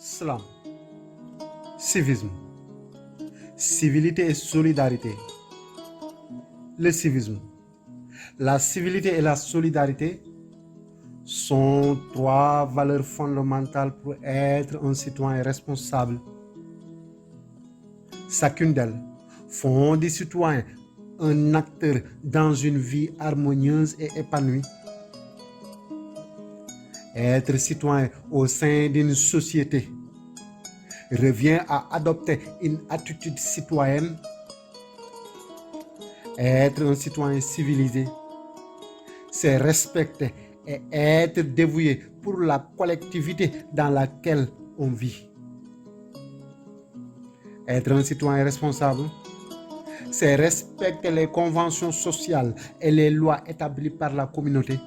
Slam, civisme, civilité et solidarité. Le civisme, la civilité et la solidarité sont trois valeurs fondamentales pour être un citoyen responsable. Chacune d'elles font du citoyen un acteur dans une vie harmonieuse et épanouie. Être citoyen au sein d'une société revient à adopter une attitude citoyenne. Être un citoyen civilisé, c'est respecter et être dévoué pour la collectivité dans laquelle on vit. Être un citoyen responsable, c'est respecter les conventions sociales et les lois établies par la communauté.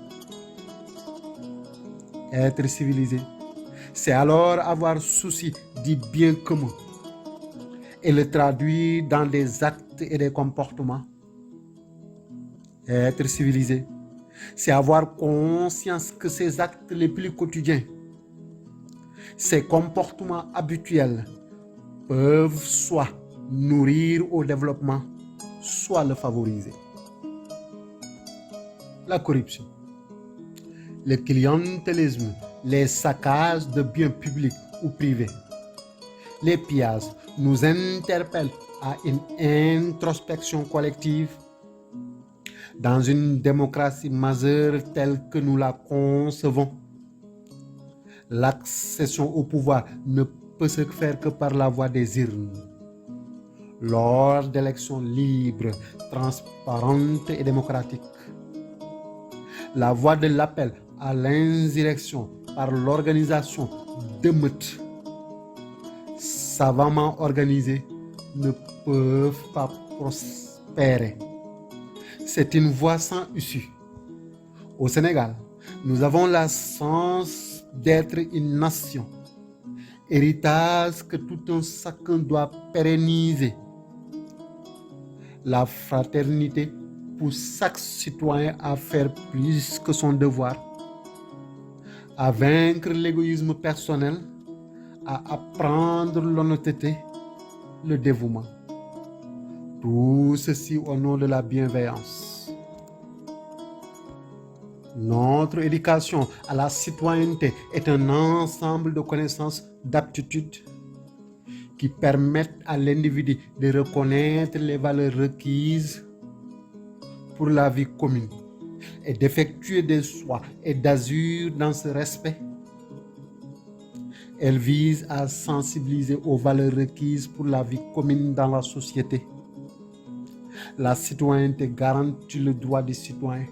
Être civilisé, c'est alors avoir souci du bien commun et le traduire dans des actes et des comportements. Être civilisé, c'est avoir conscience que ces actes les plus quotidiens, ces comportements habituels peuvent soit nourrir au développement, soit le favoriser. La corruption, le clientélisme, les saccages de biens publics ou privés, les pillages nous interpellent à une introspection collective. Dans une démocratie majeure telle que nous la concevons, l'accession au pouvoir ne peut se faire que par la voie des urnes. Lors d'élections libres, transparentes et démocratiques, la voie de l'appel à l'insurrection par l'organisation d'émeutes savamment organisées ne peuvent pas prospérer. C'est une voie sans issue. Au Sénégal, nous avons la chance d'être une nation, héritage que tout un chacun doit pérenniser. La fraternité pousse chaque citoyen à faire plus que son devoir, à vaincre l'égoïsme personnel, à apprendre l'honnêteté, le dévouement. Tout ceci au nom de la bienveillance. Notre éducation à la citoyenneté est un ensemble de connaissances, d'aptitudes qui permettent à l'individu de reconnaître les valeurs requises pour la vie commune et d'effectuer des choix et d'agir dans ce respect. Elle vise à sensibiliser aux valeurs requises pour la vie commune dans la société. La citoyenneté garantit le droit des citoyens,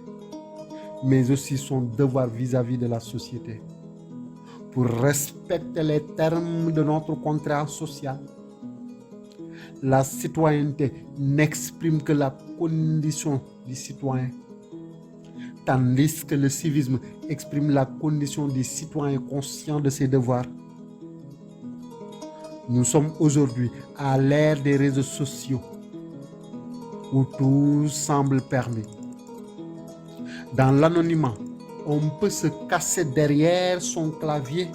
mais aussi son devoir vis-à-vis de la société. Pour respecter les termes de notre contrat social, la citoyenneté n'exprime que la condition du citoyen, tandis que le civisme exprime la condition du citoyen conscient de ses devoirs. Nous sommes aujourd'hui à l'ère des réseaux sociaux, où tout semble permis. Dans l'anonymat, on peut se casser derrière son clavier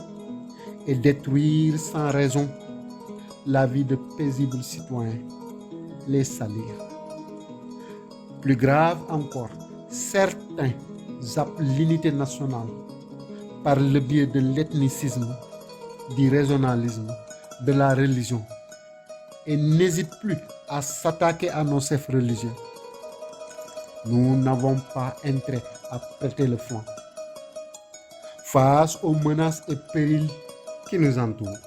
et détruire sans raison la vie de paisibles citoyens, les salir. Plus grave encore, certains zappent l'unité nationale par le biais de l'ethnicisme, du régionalisme, de la religion et n'hésitent plus à s'attaquer à nos chefs religieux. Nous n'avons pas intérêt à prêter le flanc face aux menaces et périls qui nous entourent,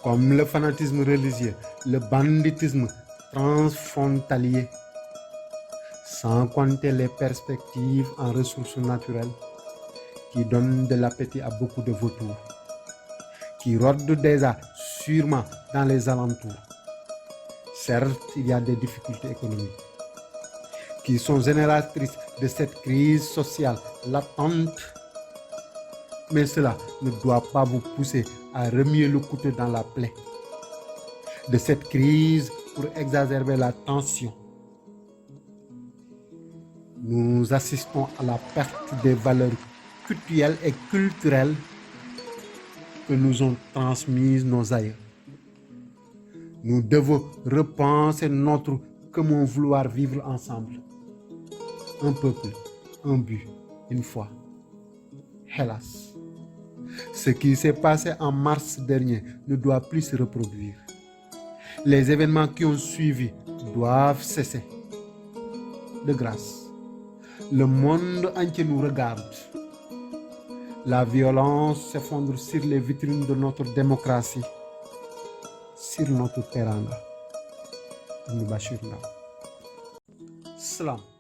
comme le fanatisme religieux, le banditisme transfrontalier, sans compter les perspectives en ressources naturelles qui donnent de l'appétit à beaucoup de vautours, qui rôdent déjà sûrement dans les alentours. Certes, il y a des difficultés économiques qui sont génératrices de cette crise sociale latente, mais cela ne doit pas vous pousser à remuer le couteau dans la plaie de cette crise pour exacerber la tension. Nous assistons à la perte des valeurs culturelles et culturelles que nous ont transmises nos aïeux. Nous devons repenser notre comment vouloir vivre ensemble. Un peuple, un but, une foi. Hélas, ce qui s'est passé en mars dernier ne doit plus se reproduire. Les événements qui ont suivi doivent cesser. De grâce, le monde entier nous regarde. La violence s'effondre sur les vitrines de notre démocratie, sur notre teranga. Ibn Bashir Ndaw. Salam.